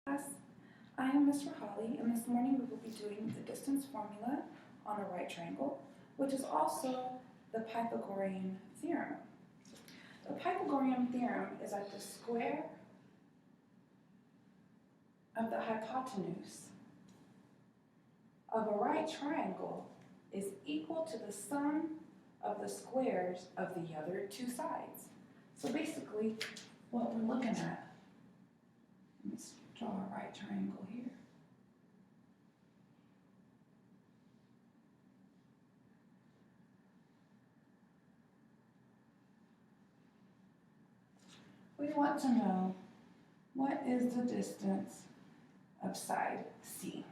Class. I am Ms. Rahali, and this morning we will be doing the distance formula on a right triangle, which is also the Pythagorean theorem. The Pythagorean theorem is that the square of the hypotenuse of a right triangle is equal to the sum of the squares of the other two sides. So basically, what we're looking at, let's draw a right triangle here. We want to know what is the distance of side C.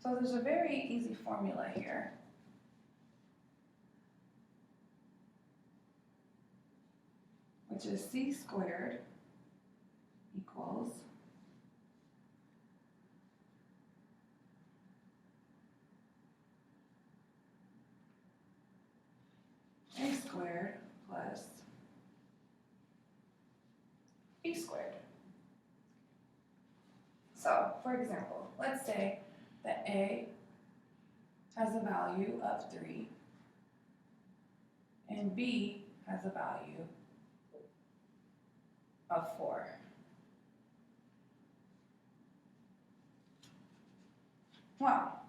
So there's a very easy formula here. Which is C squared equals A squared plus B squared. So, for example, let's say that A has a value of 3 and B has a value of 4. Well,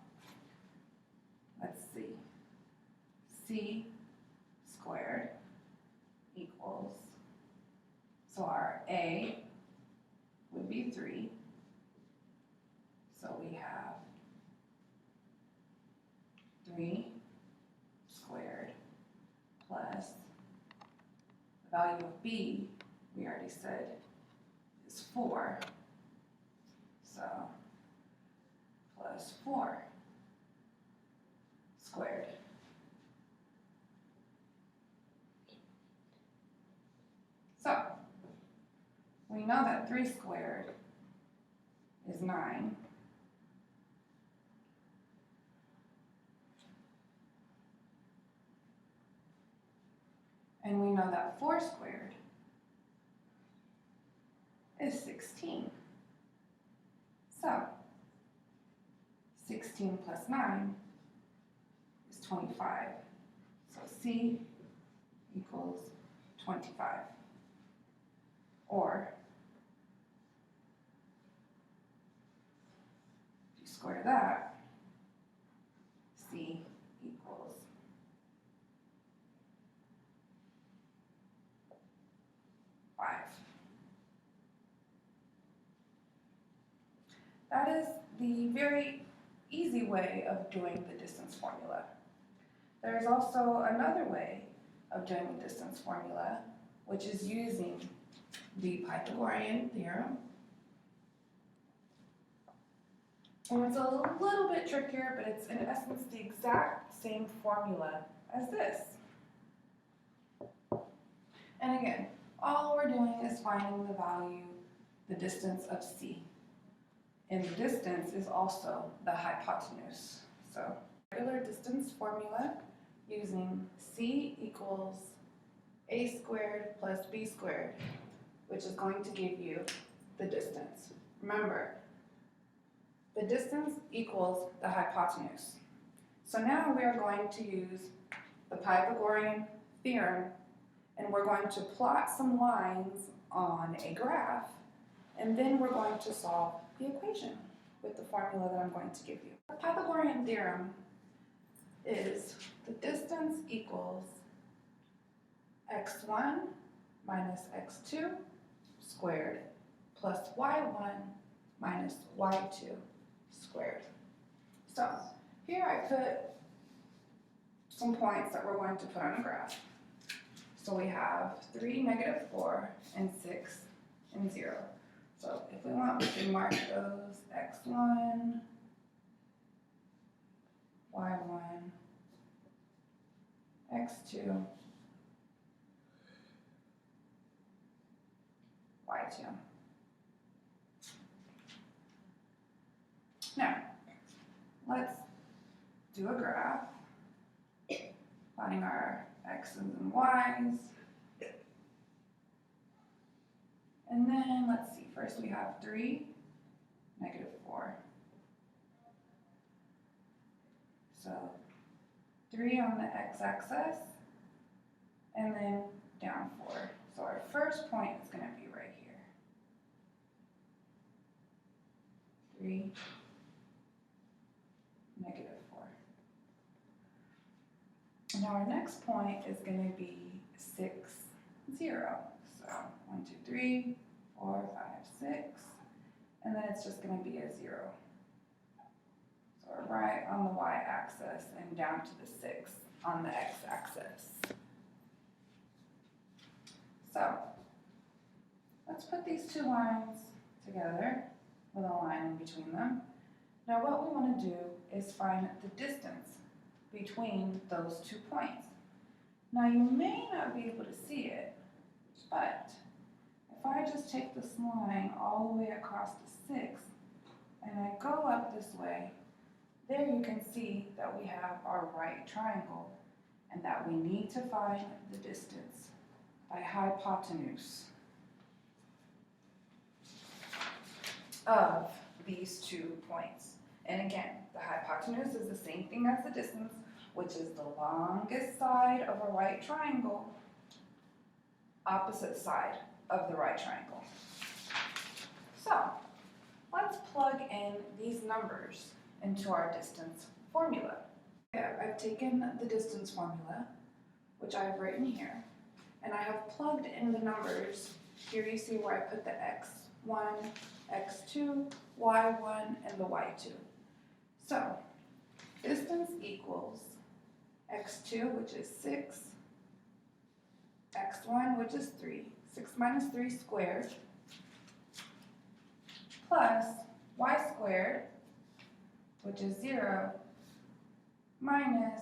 let's see. C squared equals, so our A would be 3. So we have 3 squared plus the value of B, we already said, is 4. So plus 4 squared. So we know that 3 squared is 9. And we know that 4 squared is 16. So 16 plus 9 is 25. So C equals 25. Or if you square that, C equals 5. That is the very easy way of doing the distance formula. There is also another way of doing the distance formula, which is using the Pythagorean theorem. And it's a little bit trickier, but it's in essence the exact same formula as this. And again, all we're doing is finding the value, the distance of C. And the distance is also the hypotenuse. So regular distance formula using C equals A squared plus B squared, which is going to give you the distance. Remember, the distance equals the hypotenuse. So now we are going to use the Pythagorean theorem, and we're going to plot some lines on a graph, and then we're going to solve the equation with the formula that I'm going to give you. The Pythagorean theorem is the distance equals x1 minus x2 squared plus y1 minus y2 squared. So here I put some points that we're going to put on a graph. So we have 3, negative 4, and 6, and 0. So if we want, we can mark those x1, y1, x2, y2. Now, let's do a graph, plotting our x's and y's, And then let's see, first we have 3, -4. So 3 on the x-axis, and then down 4. So our first point is going to be right here. 3, -4. Now our next point is going to be 6, 0. So 1, 2, 3, 4, 5, 6, and then it's just going to be a 0. So we're right on the y-axis and down to the 6 on the x-axis. So let's put these two lines together with a line in between them. Now what we want to do is find the distance between those 2 points. Now you may not be able to see it, but if I just take this line all the way across the 6 and I go up this way, there you can see that we have our right triangle and that we need to find the distance by hypotenuse of these 2 points. And again, the hypotenuse is the same thing as the distance, which is the longest side of a right triangle, opposite side of the right triangle. So let's plug in these numbers into our distance formula. I've taken the distance formula, which I've written here, and I have plugged in the numbers. Here you see where I put the x1, x2, y1, and the y2. So distance equals x2, which is 6, x1, which is 3, 6 minus 3 squared, plus y squared, which is 0, minus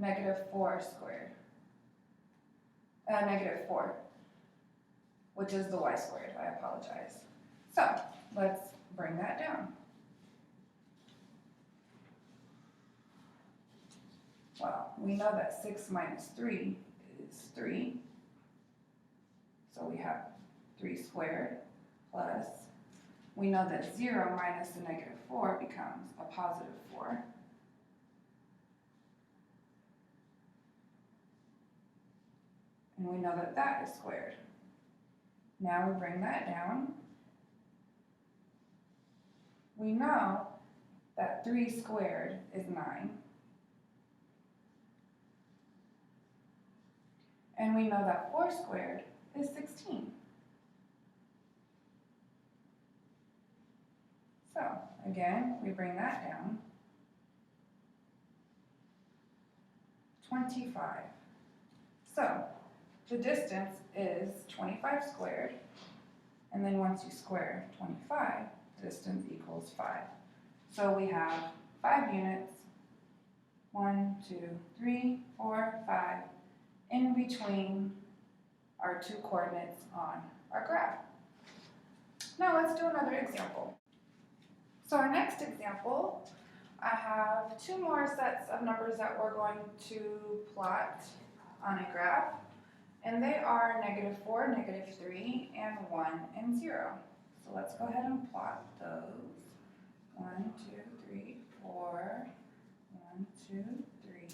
-4 squared. -4, which is the y squared, I apologize. So let's bring that down. Well, we know that 6 minus 3 is 3. So we have 3 squared plus, we know that 0 minus the -4 becomes a +4. And we know that that is squared. Now we bring that down. We know that 3 squared is 9. And we know that 4 squared is 16. So again, we bring that down. 25. So the distance is 25 squared, and then once you square 25, distance equals 5. So we have 5 units, 1, 2, 3, 4, 5, in between our 2 coordinates on our graph. Now let's do another example. So our next example, I have 2 more sets of numbers that we're going to plot on a graph, and they are -4, -3, and 1 and 0. So let's go ahead and plot those. 1, 2, 3, 4, 1, 2, 3,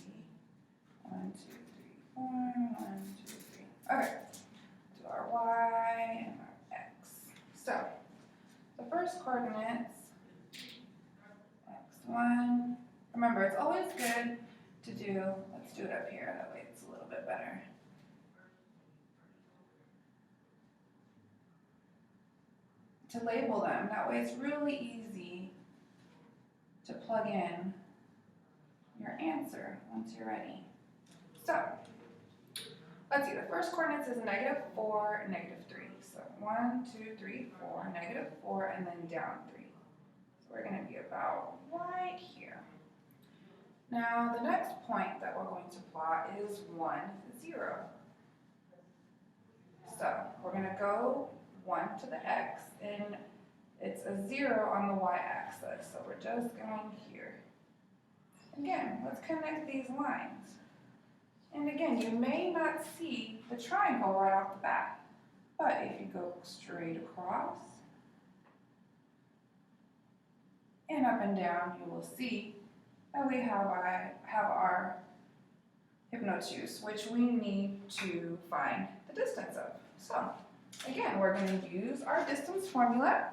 1, 2, 3, 4, 1, 2, 3. Okay, to our y and our x. So the first coordinates, x1. Remember, it's always good to do, let's do it up here, that way it's a little bit better. To label them, that way it's really easy to plug in your answer once you're ready. So, let's see, the first coordinates is -4 and -3. So 1, 2, 3, 4, -4, and then down 3. So we're going to be about right here. Now the next point that we're going to plot is 1, 0. So we're going to go 1 to the x, and it's a 0 on the y-axis. So we're just going here. Again, let's connect these lines. And again, you may not see the triangle right off the bat. But if you go straight across and up and down, you will see that we have our hypnotus, which we need to find the distance of. So again, we're going to use our distance formula.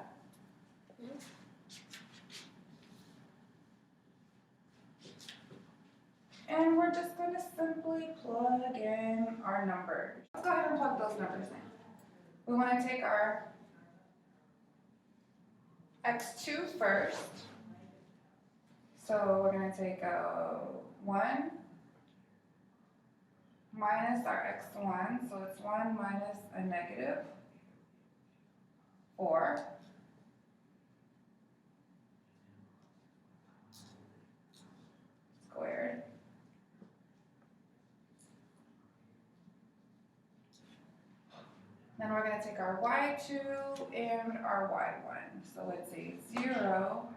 And we're just going to simply plug in our numbers. Let's go ahead and plug those numbers in. We want to take our x2 first. So we're going to take 1 minus our x1, so it's 1 minus a negative 4. Squared. Then we're going to take our y2 and our y1. So it's a 0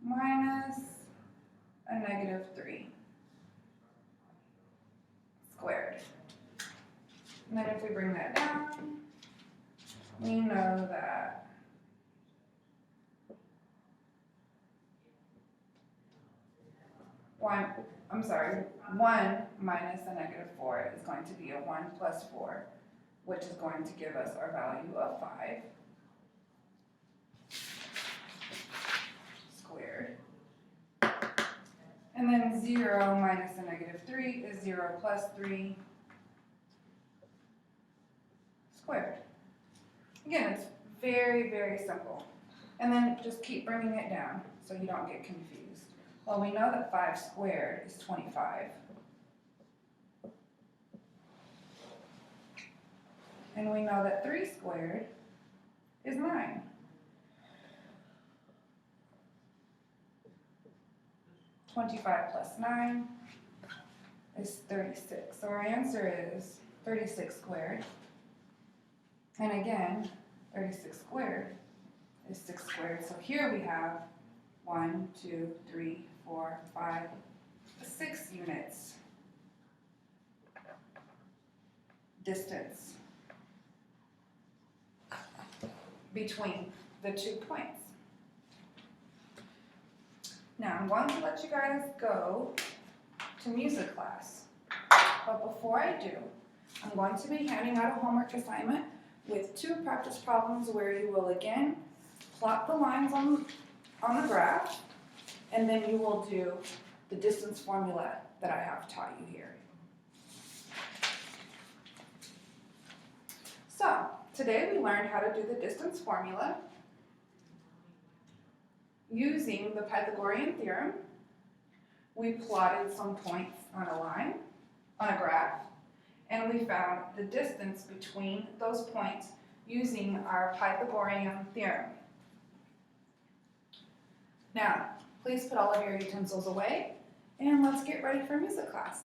minus a negative 3 squared. And then if we bring that down, we know that one minus a negative 4 is going to be a 1 plus 4, which is going to give us our value of 5 squared. And then 0 minus a negative 3 is 0 plus 3 squared. Again, it's very, very simple. And then just keep bringing it down so you don't get confused. Well, we know that 5 squared is 25. And we know that 3 squared is 9. (25 plus 9 is 36. So our answer is 36 squared. And again, 36 squared is 6 squared. So here we have 1, 2, 3, 4, 5, 6 units distance between the 2 points. Now I'm going to let you guys go to music class, but before I do, I'm going to be handing out a homework assignment with 2 practice problems where you will again plot the lines on the graph, and then you will do the distance formula that I have taught you here. So today we learned how to do the distance formula using the Pythagorean theorem. We plotted some points on a line, on a graph, and we found the distance between those points using our Pythagorean theorem. Now, please put all of your utensils away, and let's get ready for music class.